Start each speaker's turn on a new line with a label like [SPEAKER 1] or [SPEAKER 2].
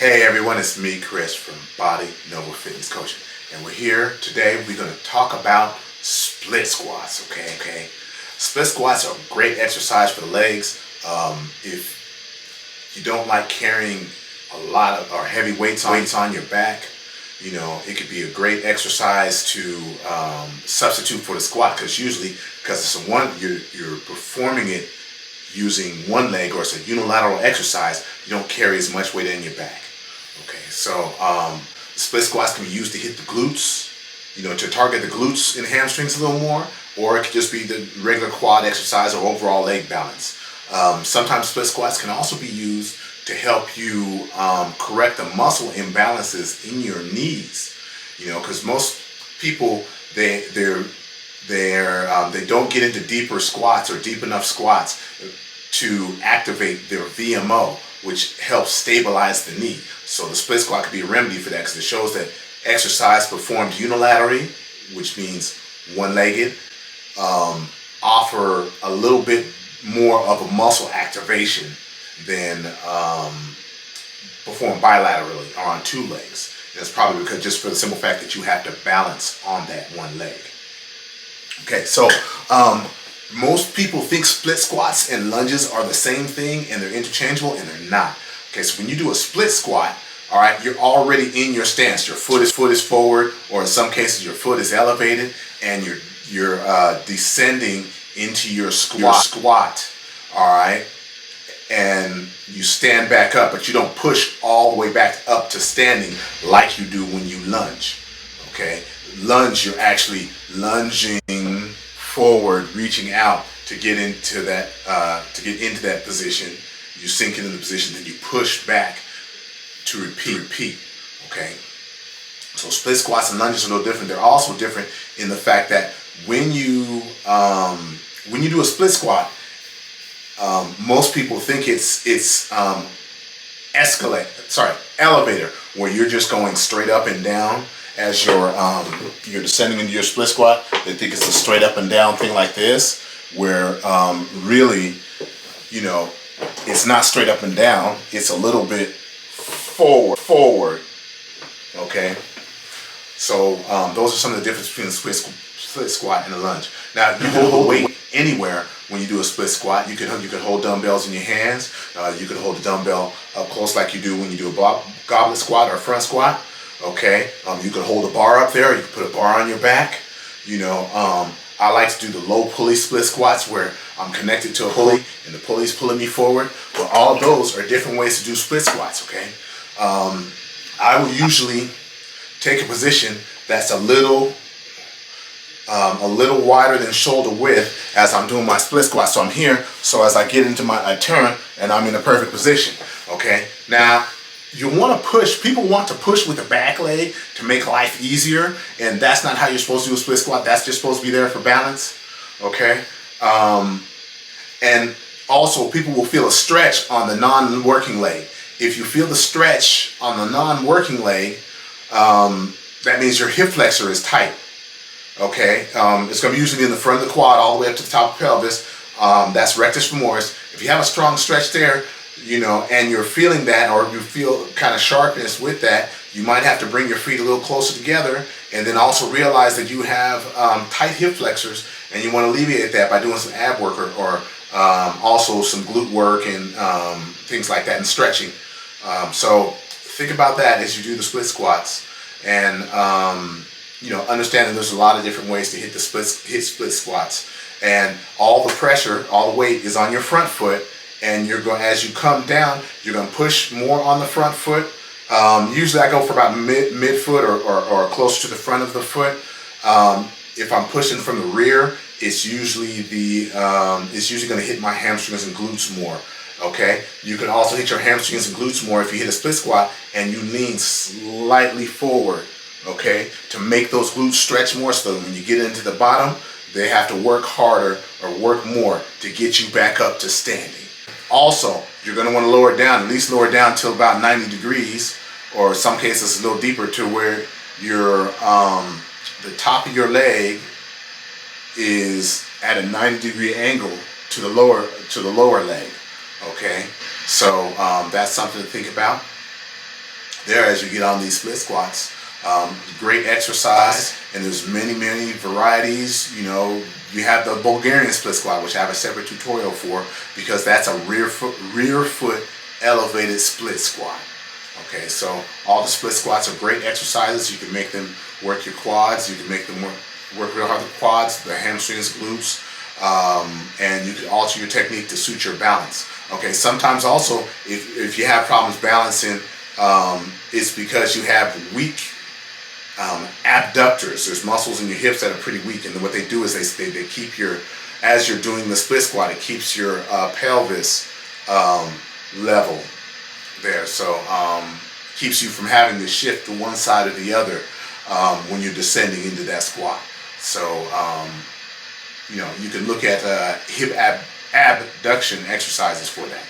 [SPEAKER 1] Hey everyone, it's me, Chris from Body Nova Fitness Coaching, and we're here today. We're going to talk about split squats. Okay. Split squats are a great exercise for the legs. If you don't like carrying a lot of or heavy weights on your back, it could be a great exercise to substitute for the squat, because you're performing it using one leg, or it's a unilateral exercise. You don't carry as much weight in your back. Okay, so split squats can be used to hit the glutes, to target the glutes and hamstrings a little more, or it could just be the regular quad exercise or overall leg balance. Sometimes split squats can also be used to help you correct the muscle imbalances in your knees. Because most people they don't get into deeper squats or deep enough squats to activate their VMO, which helps stabilize the knee. So the split squat could be a remedy for that, because it shows that exercise performed unilaterally, which means one-legged, offer a little bit more of a muscle activation than performed bilaterally or on two legs. That's probably because just for the simple fact that you have to balance on that one leg. Okay, so most people think split squats and lunges are the same thing and they're interchangeable, and they're not. Okay, so when you do a split squat, all right, you're already in your stance. Your foot is forward, or in some cases your foot is elevated, and you're descending into your squat. All right, and you stand back up, but you don't push all the way back up to standing like you do when you lunge. Okay, lunge, you're actually lunging forward, reaching out to get into that position. You sink into the position, then you push back to repeat. Okay, so split squats and lunges are a little different. They're also different in the fact that when you do a split squat, most people think it's elevator, where you're just going straight up and down as you're descending into your split squat. They think it's a straight up and down thing like this, where really, it's not straight up and down. It's a little bit forward. Okay, so those are some of the differences between the split squat and a lunge. Now, you hold the weight anywhere when you do a split squat. You can hold dumbbells in your hands. You can hold the dumbbell up close like you do when you do a goblet squat or a front squat. Okay, you can hold a bar up there. You can put a bar on your back. I like to do the low pulley split squats, where I'm connected to a pulley and the pulley's pulling me forward. But all those are different ways to do split squats. Okay, I will usually take a position that's a little wider than shoulder width as I'm doing my split squat. So I'm here, so as I get into I turn and I'm in a perfect position. Okay, now you want to push. People want to push with the back leg to make life easier, and that's not how you're supposed to do a split squat. That's just supposed to be there for balance. Okay, and also people will feel a stretch on the non-working leg. If you feel the stretch on the non-working leg, that means your hip flexor is tight. Okay, it's going to be usually in the front of the quad all the way up to the top of the pelvis. That's rectus femoris. If you have a strong stretch there, and you're feeling that, or you feel kind of sharpness with that, you might have to bring your feet a little closer together, and then also realize that you have tight hip flexors, and you want to alleviate that by doing some ab work or also some glute work and things like that, and stretching. So think about that as you do the split squats, and understand that there's a lot of different ways to hit split squats, and all the pressure, all the weight is on your front foot, and as you come down, you're going to push more on the front foot. Usually I go for about mid foot or closer to the front of the foot. If I'm pushing from the rear, it's usually going to hit my hamstrings and glutes more. Okay, you can also hit your hamstrings and glutes more if you hit a split squat and you lean slightly forward. Okay, to make those glutes stretch more, so that when you get into the bottom, they have to work harder or work more to get you back up to standing. Also, you're going to want to lower it down, at least lower it down till about 90 degrees, or in some cases a little deeper, to where the top of your leg is at a 90-degree angle to the lower leg. Okay, so that's something to think about. there as you get on these split squats. Great exercise, and there's many varieties. You know, you have the Bulgarian split squat, which I have a separate tutorial for, because that's a rear foot elevated split squat. Okay, so all the split squats are great exercises. You can make them work your quads. You can make them work real hard the quads, the hamstrings, glutes, and you can alter your technique to suit your balance. Okay, sometimes also if you have problems balancing, it's because you have weak abductors. There's muscles in your hips that are pretty weak, and what they do is they keep your, as you're doing the split squat, it keeps your pelvis level there, so keeps you from having to shift to one side or the other when you're descending into that squat. So you know, you can look at hip abduction exercises for that.